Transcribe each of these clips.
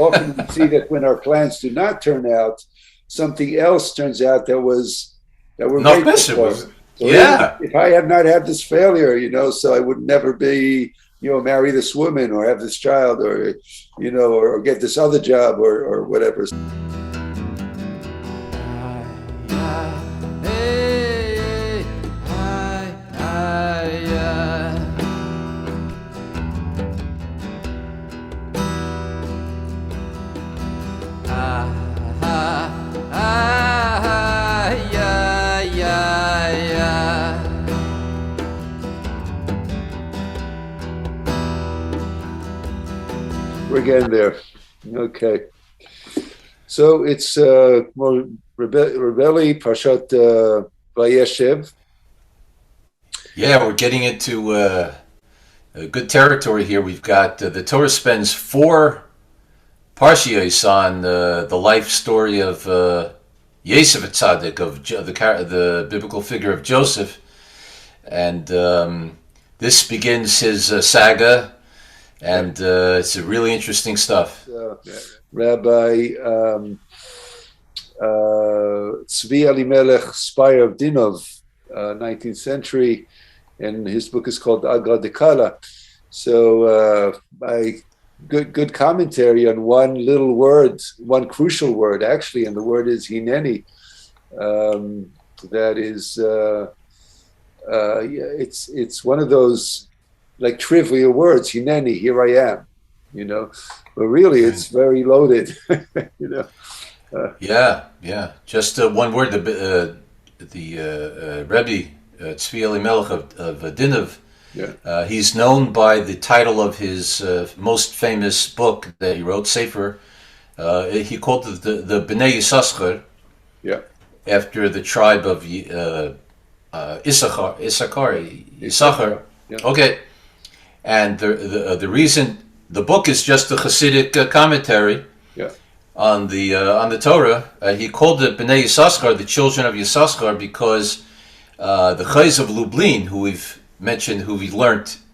often we see that when our plans do not turn out, something else turns out that we're Noch grateful besser for. was it? So even Yeah, if I had not had this failure, so I would never be, marry this woman or have this child or, or get this other job or whatever. We're getting there. Okay. So it's more Rebelli, Parshat Vayeshev. yeah, we're getting into good territory here. We've got the Torah spends four parshios on the life story of Yosef Tzaddik, of the biblical figure of Joseph, and this begins his saga, and it's a really interesting stuff. Rabbi Tzvi Elimelech, Spire of Dinov, 19th century, and his book is called Agra de Kala. So good commentary on one little word, one crucial word actually, and the word is Hineni. That is, it's one of those like trivial words. Hineni, here I am, but really it's very loaded, Yeah. Just one word. The Rebbe Tzvi Elimelech of Dinov. Yeah. He's known by the title of his most famous book that he wrote, Sefer. He called it the Bnei Yisachar, Yeah. after the tribe of Issachar. Yeah. Okay, and the reason the book is just a Hasidic commentary Yeah. on the Torah. He called it Bnei Yisachar, the children of Yisachar, because the Chayz of Lublin, who we've mentioned, who we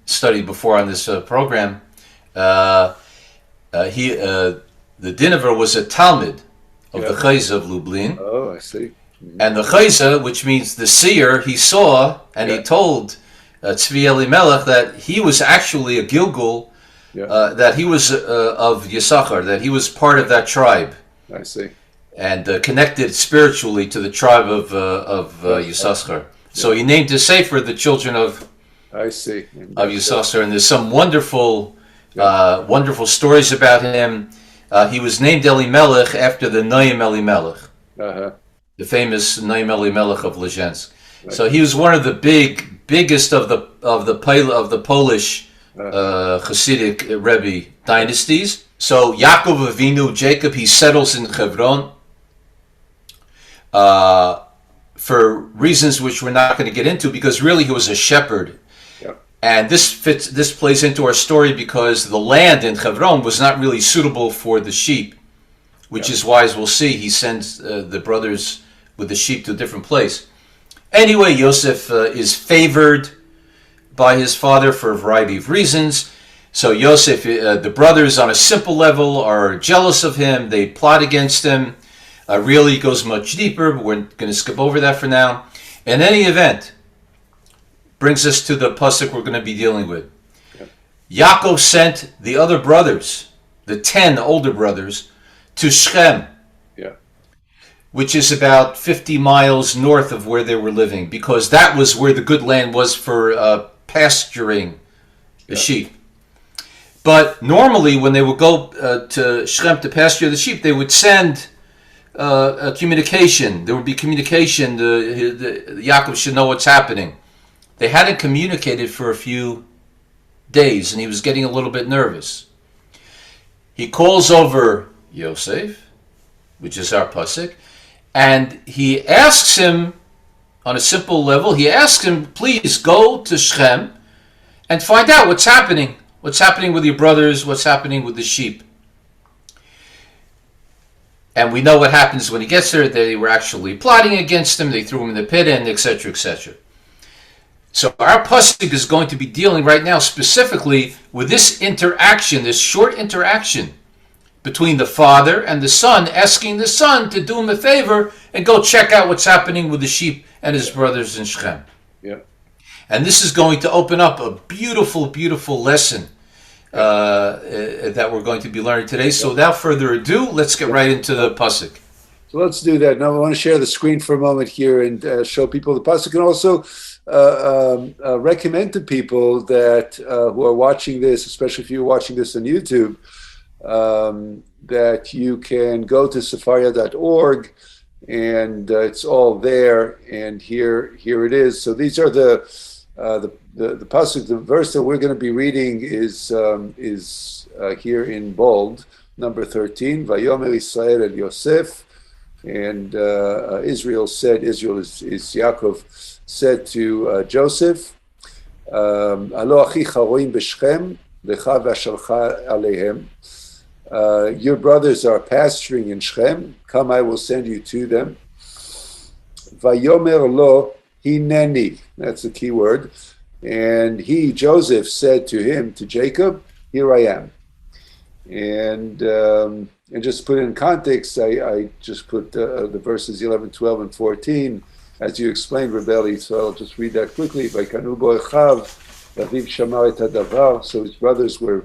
studied before on this program, the Dinover was a Talmud of the Chayz of Lublin. Oh, I see. Mm-hmm. And the Chayza, which means the seer, he saw, and he told Tzvi Elimelech that he was actually a Gilgul, that he was of Yisachar, that he was part of that tribe. I see. And connected spiritually to the tribe of Yisachar. So he named his Sefer the children of Yisachar, and there's some wonderful stories about him. He was named Elimelech after the Noam Elimelech, the famous Noam Elimelech of Lezhensk. Right. So he was one of the biggest of the Polish Hasidic Rebbe dynasties. So Yaakov Avinu, Jacob, he settles in Hebron for reasons which we're not going to get into, because really he was a shepherd. And this plays into our story because the land in Hebron was not really suitable for the sheep, which is why, as we'll see, he sends the brothers with the sheep to a different place. Anyway, Yosef is favored by his father for a variety of reasons. So Yosef, the brothers on a simple level are jealous of him. They plot against him. Really goes much deeper, but we're going to skip over that for now. In any event, brings us to the pasuk we're going to be dealing with. Yaakov sent the other brothers, the 10 older brothers, to Shechem, which is about 50 miles north of where they were living, because that was where the good land was for pasturing the sheep. But normally when they would go to Shechem to pasture the sheep, they would send a communication. There would be communication. Yaakov should know what's happening. They hadn't communicated for a few days, and he was getting a little bit nervous. He calls over Yosef, which is our pasuk, and he asks him, on a simple level, he asks him, please go to Shechem and find out what's happening. What's happening with your brothers? What's happening with the sheep? And we know what happens when he gets there. They were actually plotting against him. They threw him in the pit, and etc., etc. So our pasuk is going to be dealing right now specifically with this interaction, this short interaction between the father and the son, asking the son to do him a favor and go check out what's happening with the sheep and his brothers in Shechem. Yeah. And this is going to open up a beautiful, beautiful lesson that we're going to be learning today. So without further ado, let's get right into the pasuk. So let's do that. Now I want to share the screen for a moment here and show people the pasuk, and also recommend to people that who are watching this, especially if you're watching this on YouTube, that you can go to sefaria.org, and it's all there. And here it is. So these are the pasuk. The verse that we're going to be reading is here in bold, number 13. Vayomer Israel el Yosef, and Israel is Yaakov said to Joseph, Alo achicha roim b'Shechem lecha v'ashalcha aleihem. Your brothers are pasturing in Shechem. Come, I will send you to them. Vayomer lo Hineni. That's the key word. And he, Joseph, said to him, to Jacob, here I am. And just to put it in context, I just put the verses 11, 12, and 14, as you explained, Rebelli, so I'll just read that quickly. So his brothers were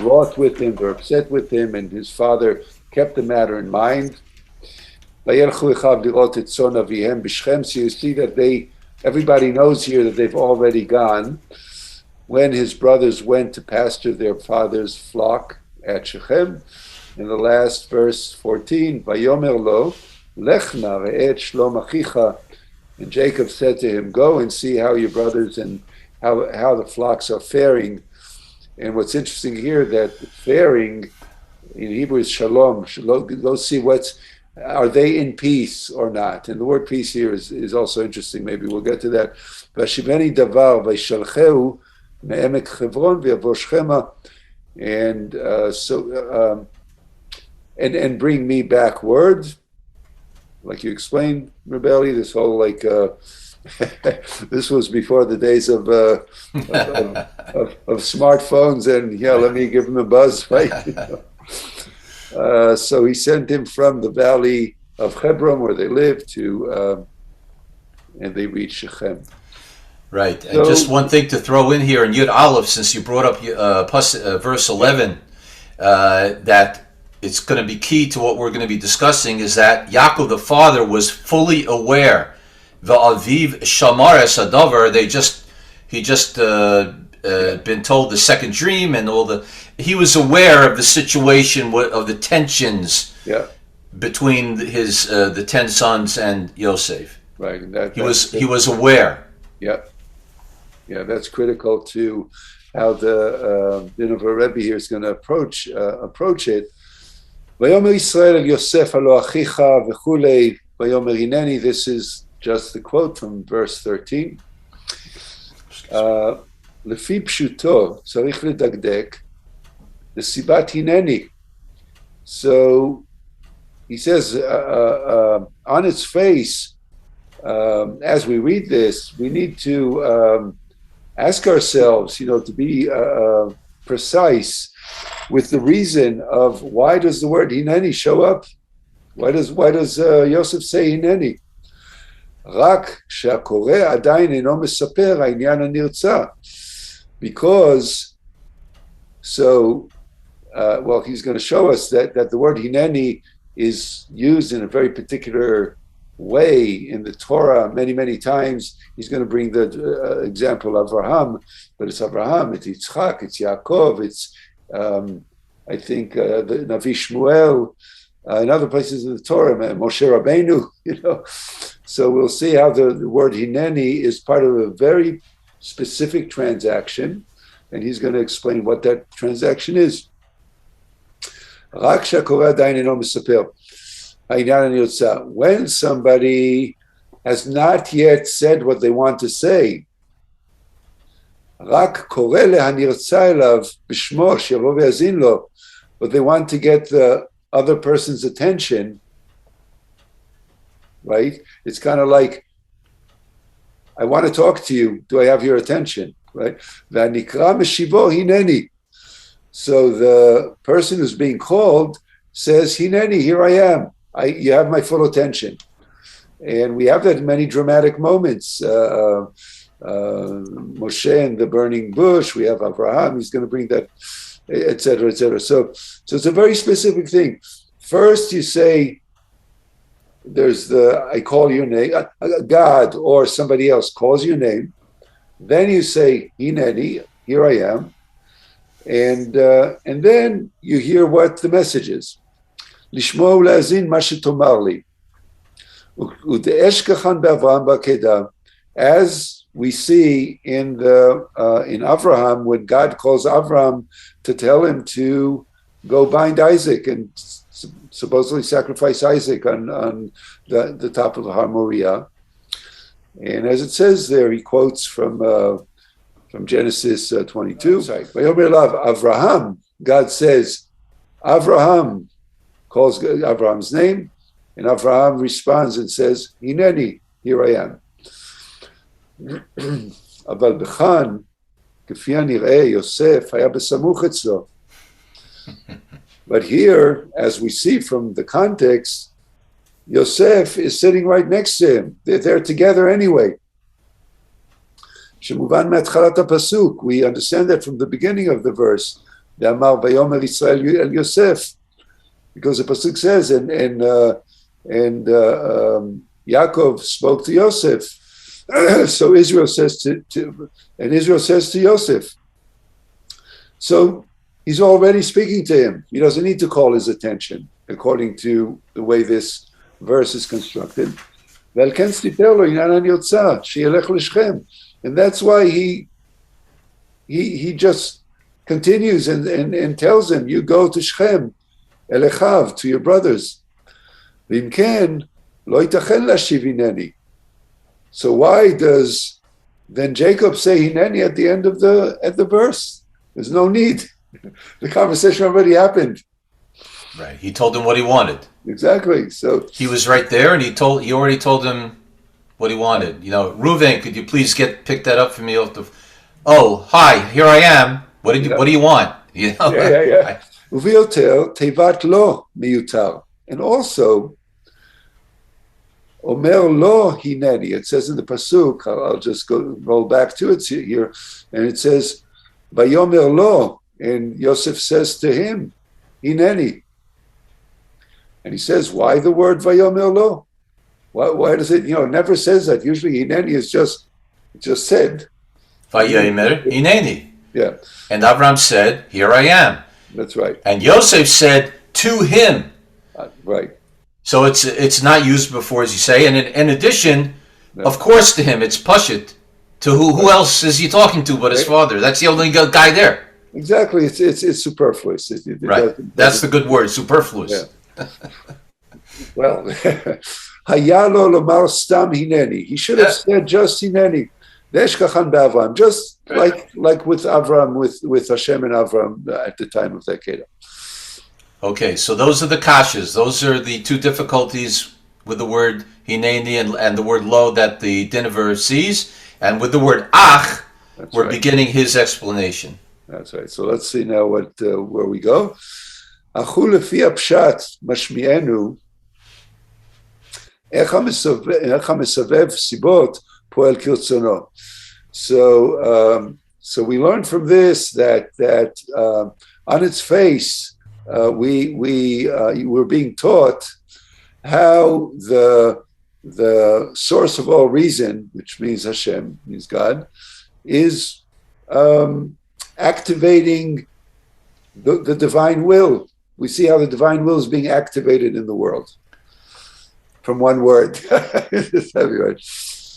wroth with him, were upset with him, and his father kept the matter in mind. So you see that everybody knows here that they've already gone. When his brothers went to pasture their father's flock at Shechem, in the last verse 14, Vayomer lo, lechna re'et shlom achicha, and Jacob said to him, go and see how your brothers and how the flocks are faring. And what's interesting here, that faring in Hebrew is shalom. Go see are they in peace or not? And the word peace here is also interesting. Maybe we'll get to that. Vashiveni davar vayshalcheu me'emek Chevron v'yavo Shechema, and bring me back word, like you explained, Rebelli. This whole this was before the days of smartphones, and let me give him a buzz, right? So he sent him from the valley of Hebron, where they lived, to and they reached Shechem. Right, and just one thing to throw in here in Yud Aleph, since you brought up verse 11, that it's going to be key to what we're going to be discussing, is that Yaakov the father was fully aware. Va'aviv shamar es hadavar. He just been told the second dream and he was aware of the situation, of the tensions between the 10 sons and Yosef. Right, and he was aware. Yeah, that's critical to how the Nineveh Rebbe here is going to approach it. Vayomer Israel el Yosef alo achicha v'chulei vayomer Hineni. This is just the quote from verse 13. Lefi pshuto tzarich ledagdek l'sibat Hineni. So he says, on its face, as we read this, we need to ask ourselves, to be precise with the reason of why does the word Hineni show up? Why does Yosef say Hineni? רק שהקורא עדיין אינו מספר העניין הנרצה. Because, he's going to show us that the word Hineni is used in a very particular way in the Torah many, many times. He's going to bring the example of Abraham, but it's Abraham, it's Yitzchak, it's Yaakov, it's I think the Navi Shmuel, in other places in the Torah, Moshe Rabbeinu, So we'll see how the word Hineni is part of a very specific transaction, and he's going to explain what that transaction is. When somebody has not yet said what they want to say, but they want to get the other person's attention, right? It's kind of like, I want to talk to you. Do I have your attention? Right? So the person who's being called says, Hineni, here I am. You have my full attention. And we have that in many dramatic moments. Moshe and the burning bush. We have Abraham. He's going to bring that, etc., etc. So it's a very specific thing. First, you say, there's I call your name. God or somebody else calls your name. Then you say, Hineni, here I am. And then you hear what the message is. Lishmo ulazin ma shetomar li. As we see in Avraham, when God calls Avraham to tell him to go bind Isaac and supposedly sacrifice Isaac on the top of the Har Moriah. And as it says there, he quotes from Genesis 22. Avraham, God says, Avraham, calls Abraham's name, and Avraham responds and says, Hineni, here I am. אבל בכאן, כפי הנראה, יוסף היה בסמוך אצלו. But here, as we see from the context, Yosef is sitting right next to him. They're together anyway. שמובן מהתחלת הפסוק, we understand that from the beginning of the verse, ואמר ויאמר ישראל אל יוסף, because the pasuk says, and Yaakov spoke to Yosef. So Israel says to Yosef. So he's already speaking to him. He doesn't need to call his attention, according to the way this verse is constructed. And that's why he just continues and tells him, you go to Shechem, Elechav, to your brothers. So why does then Jacob say Hineni at the end of the verse? There's no need. The conversation already happened. Right. He told him what he wanted. Exactly. So he was right there, and he already told him what he wanted. You know, Reuven, could you please pick that up for me? Oh, hi, here I am. What do you want? You know. Yeah. Tevat lo miyutar, and also Omer lo hineni. It says in the pasuk. I'll just roll back to it here, and it says, "Vayomer lo," and Yosef says to him, "Hineni." And he says, "Why the word Vayomer lo? Why does it? It never says that. Usually, Hineni is just said. Vayomer Hineni. Yeah. And Abraham said, "Here I am." That's right. And Yosef said to him. Right. So it's not used before, as you say. And in addition, of course, to him, it's Pashut. To who else is he talking to but his father? That's the only guy there. Exactly. It's superfluous. Right. That's the good word, superfluous. Yeah. Well, Hayalo lomar stam hineni. He should have said just hineni. Just like with Avram, with Hashem and Avram at the time of that Kedah. Okay, so those are the kashas. Those are the two difficulties with the word hineni and the word lo that the Dinaver sees. And with the word ach, we're beginning his explanation. That's right. So let's see now where we go. Achu lefi apshat mashmienu איך המסובב סיבות פועל כרצונו. So we learn from this that on its face we're being taught how the source of all reason, which means Hashem, means God, is activating the divine will. We see how the divine will is being activated in the world. From one word. It's heavy word.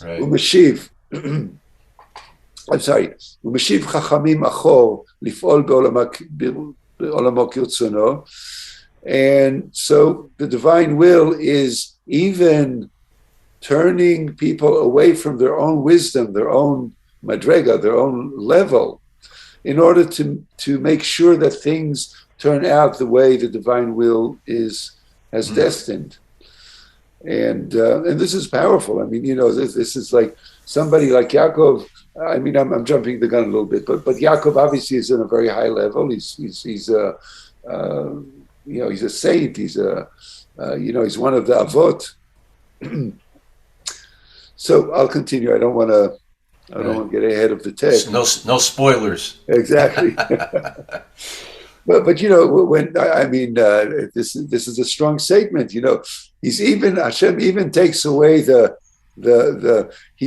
Right. Umashiv. I'm sorry. Umashiv chachamim achor lif'ol be'olamo kirtzono. And so the divine will is even turning people away from their own wisdom, their own madrega, their own level, in order to make sure that things turn out the way the divine will has destined. And this is powerful. I mean, this is like somebody like Yaakov. I mean, I'm jumping the gun a little bit, but Yaakov obviously is in a very high level. He's he's a saint. He's he's one of the avot. So I'll continue. I don't want to get ahead of the text. No spoilers. Exactly. But when this is a strong statement. Hashem even takes away he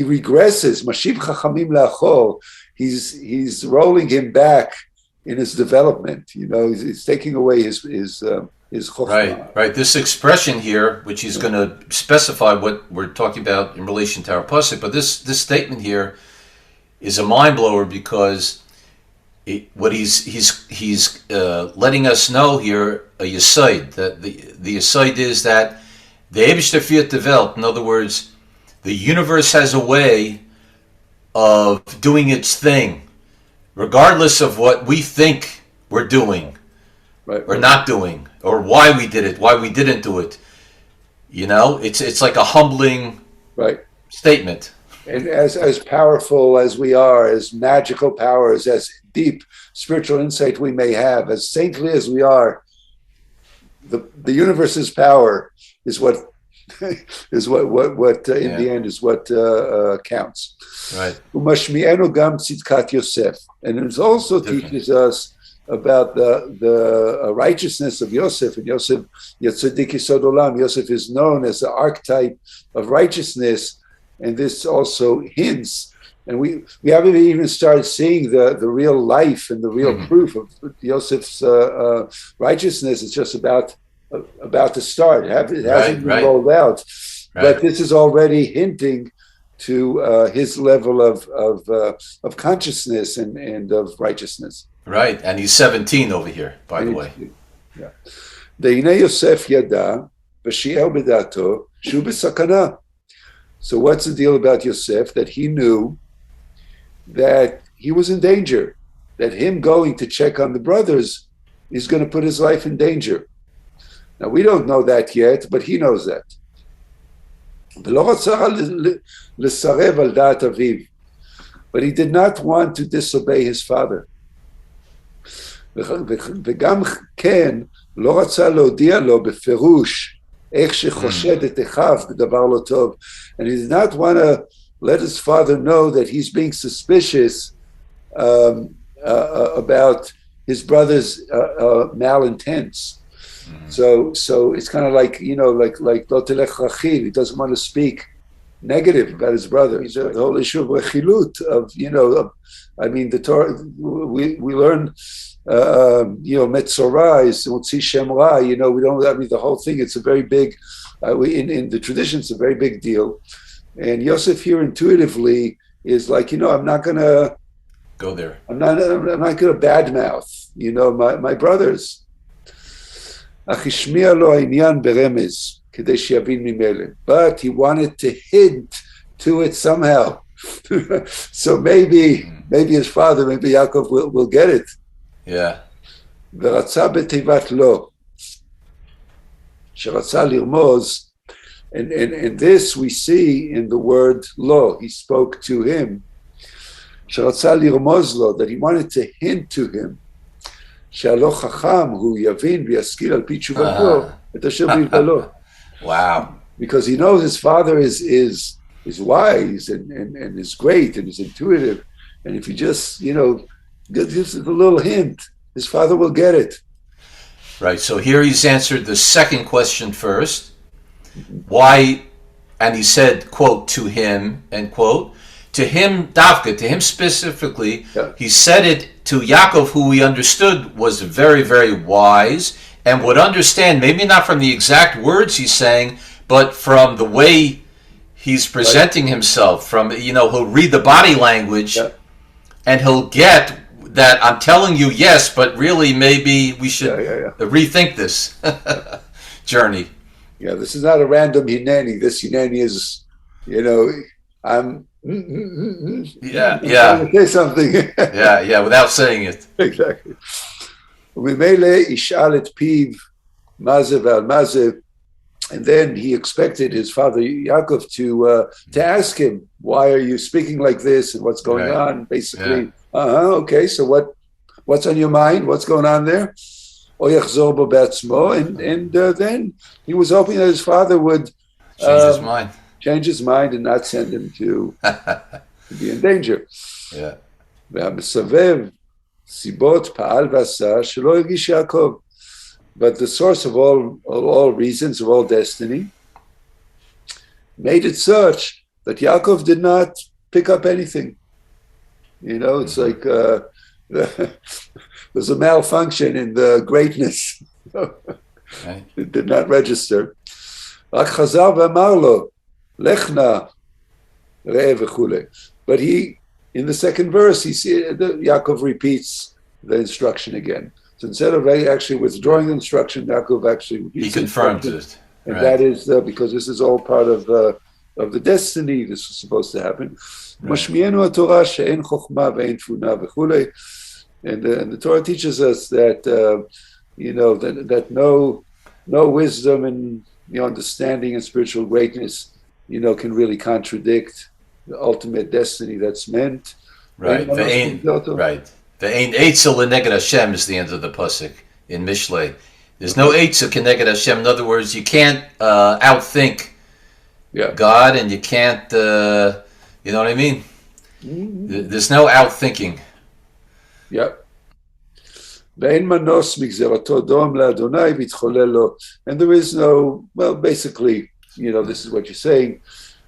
regresses. Mashiv chachamim la'achor. He's rolling him back in his development. He's taking away his chokhmah. Right. This expression here, which he's going to specify what we're talking about in relation to our pasuk, but this statement here is a mind blower because what he's letting us know here a yesod, that the yesod is that the Eibishter fiat developed. In other words, the universe has a way of doing its thing, regardless of what we think we're doing, or not doing, or why we did it, why we didn't do it. It's like a humbling statement. And as powerful as we are, as magical powers, as deep spiritual insight we may have, as saintly as we are, the universe's power is what in the end is what counts. Right. Umashmi'enu gam tzidkat Yosef, and it also teaches us about the righteousness of Yosef. And Yosef, Yetzadik Yisod Olam, Yosef is known as the archetype of righteousness, and this also hints. And we haven't even started seeing the real life and the real proof of Yosef's righteousness. It's just about to start. It hasn't been rolled out, but this is already hinting to his level of consciousness and of righteousness. Right, and he's 17 over here, by the way. Yeah. De'inei Yosef yada v'shi'er b'dato shu b'sakana. So what's the deal about Yosef? That he knew that he was in danger, that him going to check on the brothers is going to put his life in danger. Now, we don't know that yet, but he knows that. But he did not want to disobey his father. וגם כן, לא רצה להודיע לו בפירוש איך שחושד את אחיו בדבר לא טוב. And he did not want to let his father know that he's being suspicious about his brother's malintents. So it's kind of like, lo telech rachiv. He doesn't want to speak negative about his brother. The whole issue of rechilut, the Torah, we learn, Metzorah is Motzi Shem Ra. The whole thing, it's a very big, in the tradition, it's a very big deal. And Yosef here intuitively is like, I'm not going to go there. I'm not going to badmouth, my brothers. But he wanted to hint to it somehow. So maybe his father, maybe Yaakov will get it. Yeah. ורצה בתיבת לא, שרצה לרמוז, and this we see in the word lo. He spoke to him. שרצה לרמוז לו, that he wanted to hint to him. שהלא חכם הוא יבין וישכיל על פי תשובתו את אשר בלבלו. Wow. Because he knows his father is wise and is great and is intuitive. And if he just, gives it a little hint, his father will get it. Right. So here he's answered the second question first. Why? And he said, quote, to him, end quote. To him, Davka, to him specifically, He said it to Yaakov, who he understood was very, very wise and would understand, maybe not from the exact words he's saying, but from the way he's presenting himself, from, he'll read the body language and he'll get that I'm telling you yes, but really maybe we should rethink this journey. Yeah, this is not a random Hineni. This Hineni is, I'm trying to say something. Without saying it. Exactly. וממילא ישאל את פיו מה זה ועל מה זה, and then he expected his father Yaakov to ask him, why are you speaking like this and what's going on? Basically, okay, so what's on your mind? What's going on there? או יחזור בו בעצמו, and then he was hoping that his father would Change his mind. change his mind and not send him to be in danger. Yeah. והמסבב סיבות פעל ועשה שלא הרגיש יעקב. But the source of all reasons, of all destiny, made it such that Yaakov did not pick up anything. You know, it's like there's a malfunction in the greatness. Right. It did not register. רק חזר ואמר לו, לך נא, ראה וכולי. But he, in the second verse, Yaakov repeats the instruction again. So instead of actually withdrawing the instruction, Yaakov actually repeats He confirms it. and right. that is because this is all part of the destiny. This was supposed to happen. Mashmienu HaTorah she'en chokhmah ve'en tfunah v'chulei. And the Torah teaches us that that no wisdom and understanding and spiritual greatness can really contradict the ultimate destiny that's meant. Right. Right. The Ein Eitzel Keneged Hashem is the end of the pasuk in Mishlei. There's no Eitzel Keneged Hashem. In other words, you can't outthink God, and you can't, you know what I mean? Mm-hmm. There's no outthinking. Yep. ואין מנוס מגזרתו דום לאדוני והתחולל לו. And there is no, well, basically, this is what you're saying.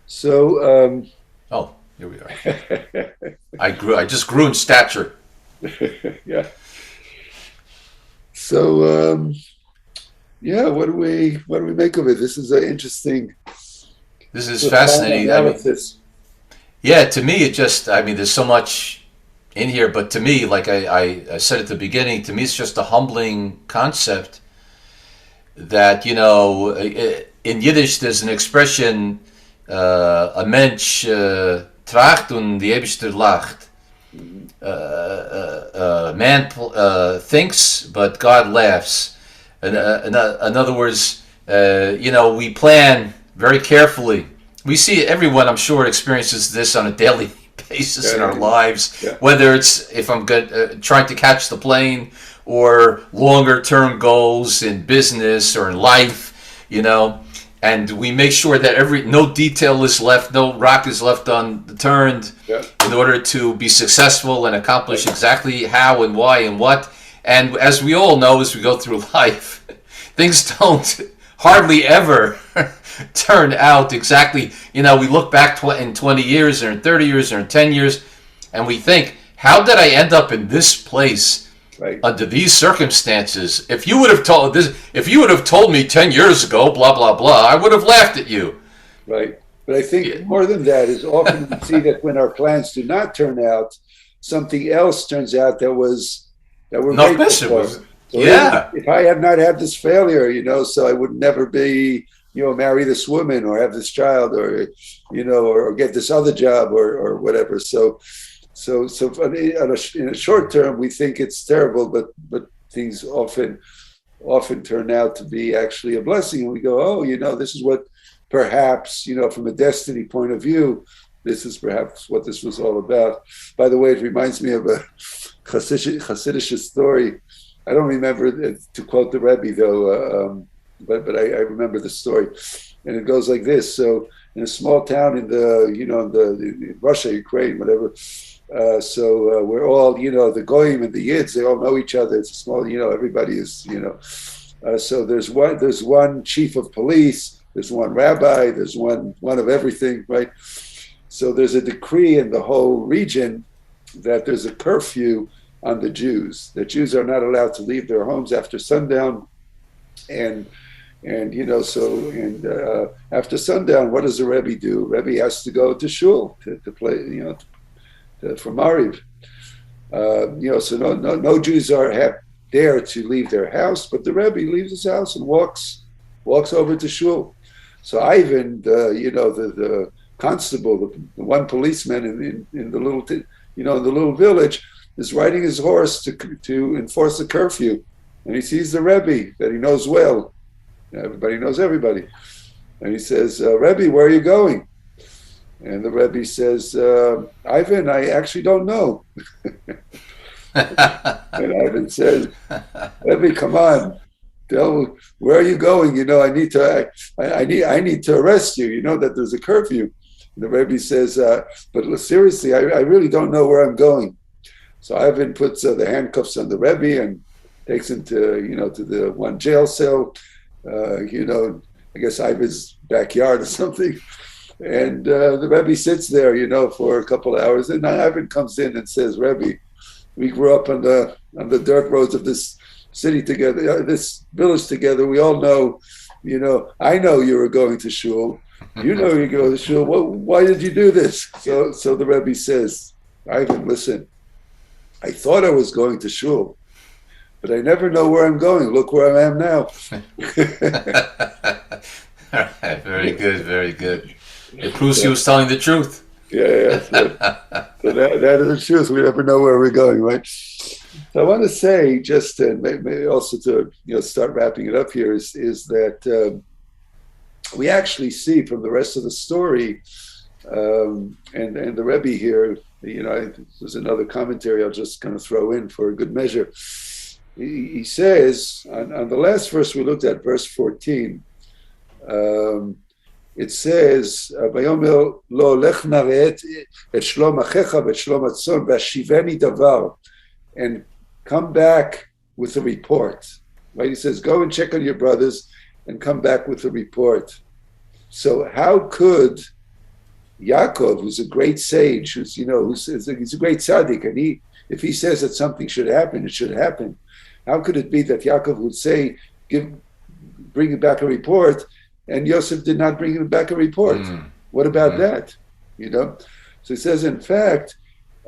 So, here we are. I just grew in stature. Yeah. So, what do we make of it? This is an interesting. This is fascinating. Analysis. To me, there's so much in here, but to me, like I said at the beginning, to me, it's just a humbling concept that, in Yiddish, there's an expression, a Mensch tracht und die Eibishter lacht. Man thinks, but God laughs. In other words, we plan very carefully. We see everyone, I'm sure, experiences this on a daily basis in our lives. Yeah. Whether it's if I'm trying to catch the plane, or longer term goals in business or in life, and we make sure that no detail is left, no rock is left unturned in order to be successful and accomplish exactly how and why and what. And as we all know, as we go through life, things don't hardly ever turn out exactly. We look back in 20 years or in 30 years or in 10 years, and we think, how did I end up in this place? Right. Under these circumstances? If you would have told me 10 years ago, blah blah blah, I would have laughed at you. Right. But I think more than that is often we see that when our plans do not turn out, something else turns out that we're grateful for. So if I had not had this failure, so I would never be, marry this woman or have this child or, or get this other job or whatever. So in a short term, we think it's terrible, but things often turn out to be actually a blessing. And we go, this is what perhaps, from a destiny point of view, this is perhaps what this was all about. By the way, it reminds me of a Hasidic story. I don't remember to quote the Rebbe, though, but I remember the story. And it goes like this. So in a small town in in Russia, Ukraine, whatever, we're all, the Goyim and the Yids, they all know each other. It's a small, everybody is, so there's one chief of police, there's one rabbi, there's one of everything, right? So there's a decree in the whole region that there's a curfew on the Jews. The Jews are not allowed to leave their homes after sundown. And after sundown, what does the Rebbe do? Rebbe has to go to shul to play, for Mariv. So no Jews are dare to leave their house, but the Rebbe leaves his house and walks over to shul. So Ivan, the constable, the one policeman in the little village, is riding his horse to enforce the curfew, and he sees the Rebbe that he knows well. Everybody knows everybody, and he says, "Rebbe, where are you going?" And the Rebbe says, "Ivan, I actually don't know." And Ivan says, Rebbe, come on. Where are you going? I need to arrest you. You know that there's a curfew. And the Rebbe says, but seriously, I really don't know where I'm going. So Ivan puts the handcuffs on the Rebbe and takes him to the one jail cell. I guess Ivan's backyard or something. And the Rebbe sits there, for a couple of hours. And Ivan comes in and says, Rebbe, we grew up on the dirt roads of this city together, this village together. We all know, I know you were going to shul. You know you go to shul. Why did you do this? So the Rebbe says, Ivan, listen, I thought I was going to shul, but I never know where I'm going. Look where I am now. All right, very good, very good. It proves he was telling the truth. Yeah. So that is the truth. We never know where we're going, right? So I want to say, just maybe also to start wrapping it up here, is that we actually see from the rest of the story, and the Rebbe here, there's another commentary I'll just kind of throw in for a good measure. He says on the last verse we looked at, verse 14. It says, "Vayomer lo lech naret et shlom achecha v'et shlom atzon v'ashiveni davar," and come back with a report. Right? He says, "Go and check on your brothers and come back with a report." So, how could Yaakov, who's a great sage, he's a great tzaddik, and if he says that something should happen, it should happen. How could it be that Yaakov would say, bring back a report? And Yosef did not bring him back a report. What about that? So he says, in fact,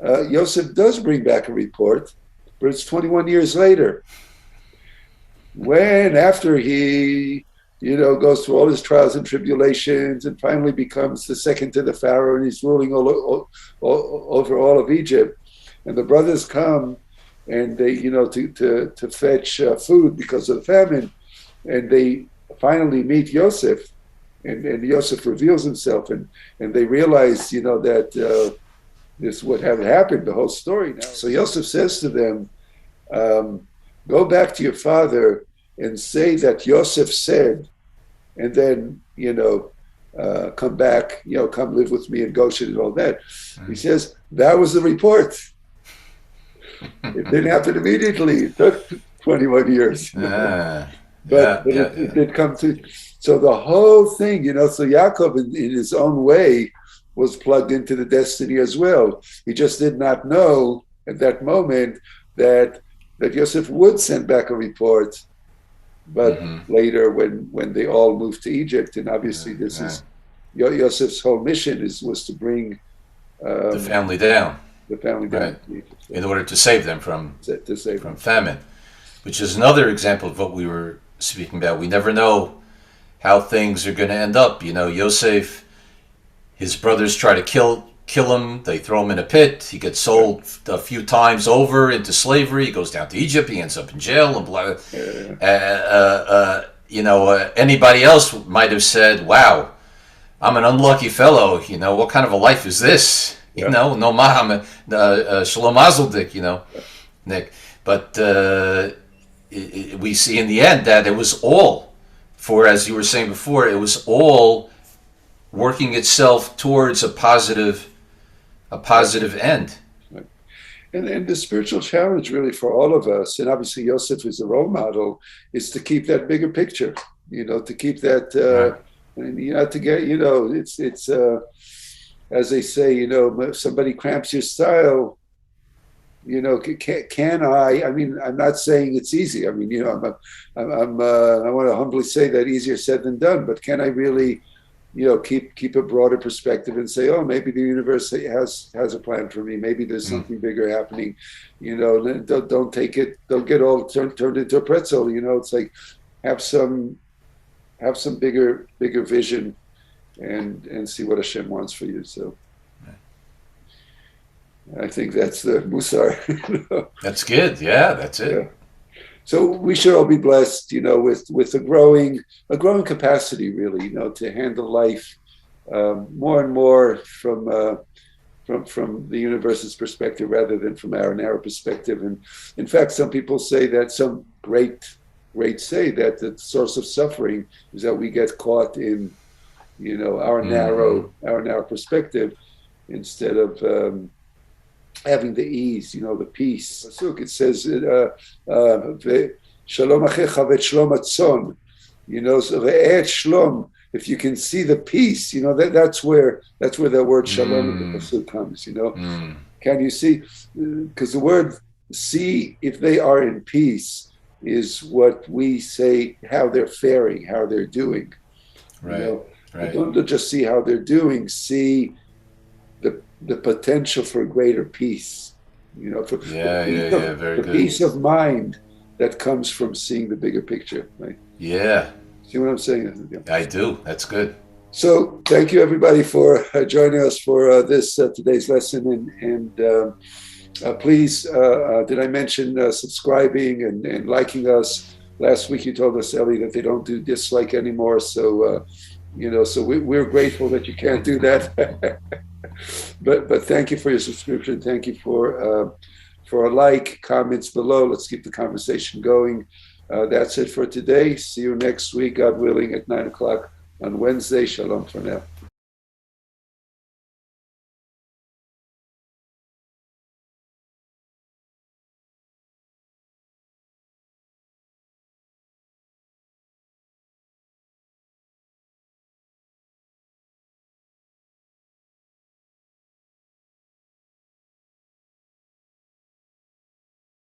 Yosef does bring back a report, but it's 21 years later. When after he, goes through all his trials and tribulations and finally becomes the second to the Pharaoh and he's ruling over all of Egypt. And the brothers come and they, to fetch food because of the famine. And they finally meet Yosef, and Yosef reveals himself, and they realize, that this would have happened, the whole story now. So Yosef says to them, go back to your father and say that Yosef said, and then, come back, come live with me in Goshen and all that. He says, that was the report. It didn't happen immediately. It took 21 years. But it did come to, so the whole thing, so Yaakov in his own way was plugged into the destiny as well. He just did not know at that moment that Yosef would send back a report. But later when they all moved to Egypt, and obviously this is Yosef's whole mission was to bring the family down. Right. In order to save them from famine, which is another example of what we were speaking about. We never know how things are going to end up. Yosef, his brothers try to kill him. They throw him in a pit. He gets sold a few times over into slavery. He goes down to Egypt. He ends up in jail and blah. Anybody else might have said, "Wow, I'm an unlucky fellow. What kind of a life is this?" No maham, shalom mazeldik. Nick. But we see in the end that it was all, as you were saying before, it was all working itself towards a positive end. Right. And the spiritual challenge really for all of us, and obviously Yosef is a role model, is to keep that bigger picture, to keep that, to get, it's as they say, if somebody cramps your style, can I mean, I'm not saying it's easy. I mean, I want to humbly say that easier said than done, but can I really, keep a broader perspective and say, oh, maybe the universe has a plan for me. Maybe there's something bigger happening, don't get all turned into a pretzel. It's like, have some bigger vision and see what Hashem wants for you. So I think that's the Musar. That's good. Yeah, that's it. Yeah. So we should all be blessed, with a growing capacity, really, to handle life more and more from from the universe's perspective rather than from our narrow perspective. And in fact, some people say that some greats say that the source of suffering is that we get caught in, our narrow perspective instead of having the ease, the peace. It says, "Shalom achecha v'et shlom atzon," so ve'et shlom. If you can see the peace, that's where the word shalom in the pasuk comes. Can you see? Because the word "see," if they are in peace, is what we say how they're faring, how they're doing. Right. Right. Don't just see how they're doing. See the potential for greater peace. Very good. Peace of mind that comes from seeing the bigger picture. Right. Yeah. See what I'm saying? Yeah. I do. That's good. So thank you everybody for joining us for this today's lesson, and please, did I mention subscribing and liking us? Last week you told us, Ellie, that they don't do dislike anymore, so so we're grateful that you can't do that. but thank you for your subscription. Thank you for a like, comments below. Let's keep the conversation going. That's it for today. See you next week, God willing, at 9:00 on Wednesday. Shalom for now.